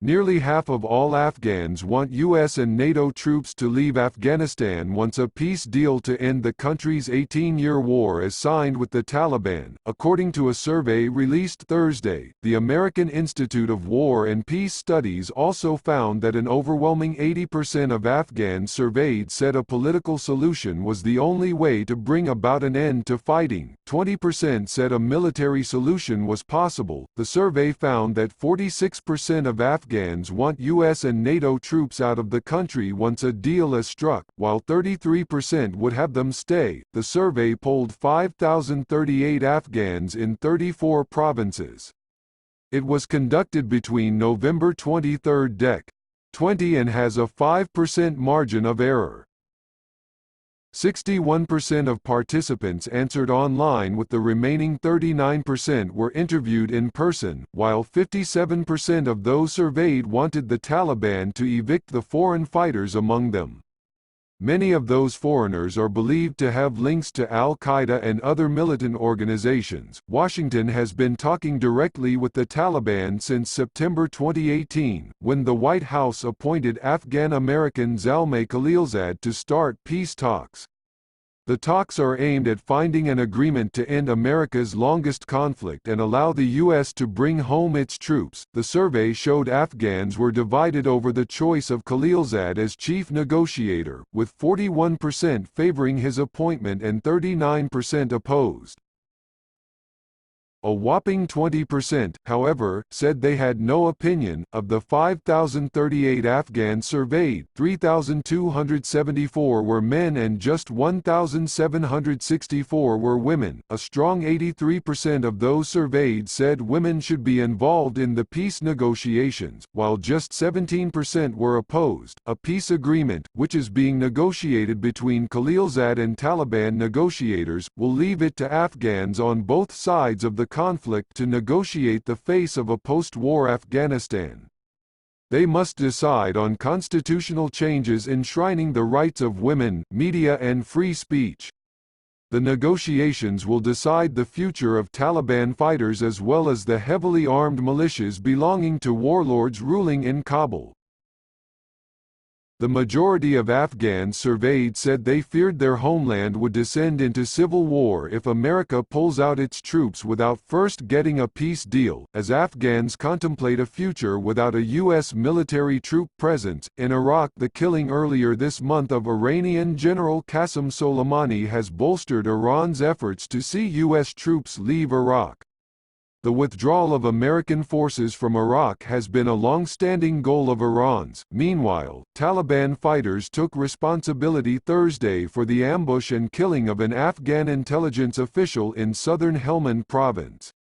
Nearly half of all Afghans want US and NATO troops to leave Afghanistan once a peace deal to end the country's 18-year war is signed with the Taliban, according to a survey released Thursday. The American Institute of War and Peace Studies also found that an overwhelming 80% of Afghans surveyed said a political solution was the only way to bring about an end to fighting. 20% said a military solution was possible. The survey found that 46% of Afghans want US and NATO troops out of the country once a deal is struck, while 33% would have them stay. The survey polled 5,038 Afghans in 34 provinces. It was conducted between November 23, 20 and has a 5% margin of error. 61% of participants answered online, with the remaining 39% were interviewed in person, while 57% of those surveyed wanted the Taliban to evict the foreign fighters among them. Many of those foreigners are believed to have links to al-Qaida and other militant organizations. Washington has been talking directly with the Taliban since September 2018, when the White House appointed Afghan-American Zalmay Khalilzad to start peace talks. The talks are aimed at finding an agreement to end America's longest conflict and allow the U.S. to bring home its troops. The survey showed Afghans were divided over the choice of Khalilzad as chief negotiator, with 41% favoring his appointment and 39% opposed. A whopping 20%, however, said they had no opinion. Of the 5,038 Afghans surveyed, 3,274 were men and just 1,764 were women. A strong 83% of those surveyed said women should be involved in the peace negotiations, while just 17% were opposed. A peace agreement, which is being negotiated between Khalilzad and Taliban negotiators, will leave it to Afghans on both sides of the conflict to negotiate the face of a post-war Afghanistan. They must decide on constitutional changes enshrining the rights of women, media and free speech. The negotiations will decide the future of Taliban fighters as well as the heavily armed militias belonging to warlords ruling in Kabul. The majority of Afghans surveyed said they feared their homeland would descend into civil war if America pulls out its troops without first getting a peace deal, as Afghans contemplate a future without a U.S. military troop presence in Iraq. The killing earlier this month of Iranian General Qasem Soleimani has bolstered Iran's efforts to see U.S. troops leave Iraq. The withdrawal of American forces from Iraq has been a long-standing goal of Iran's. Meanwhile, Taliban fighters took responsibility Thursday for the ambush and killing of an Afghan intelligence official in southern Helmand province.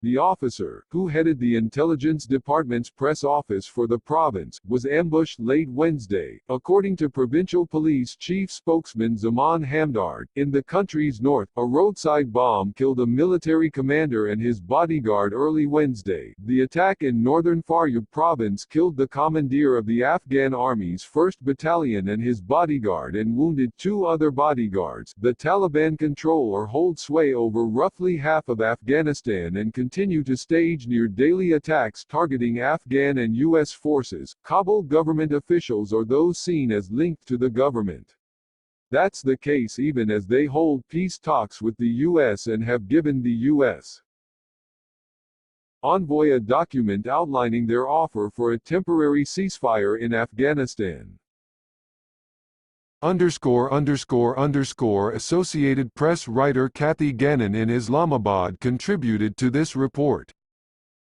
The officer, who headed the Intelligence Department's press office for the province, was ambushed late Wednesday, according to Provincial Police Chief Spokesman Zaman Hamdard. In the country's north, a roadside bomb killed a military commander and his bodyguard early Wednesday. The attack in northern Faryab province killed the commandeer of the Afghan Army's 1st Battalion and his bodyguard and wounded 2 other bodyguards. The Taliban control or hold sway over roughly half of Afghanistan and continue to stage near daily attacks targeting Afghan and U.S. forces, Kabul government officials or those seen as linked to the government. That's the case even as they hold peace talks with the U.S. and have given the U.S. envoy a document outlining their offer for a temporary ceasefire in Afghanistan. Associated Press writer Kathy Gannon in Islamabad contributed to this report.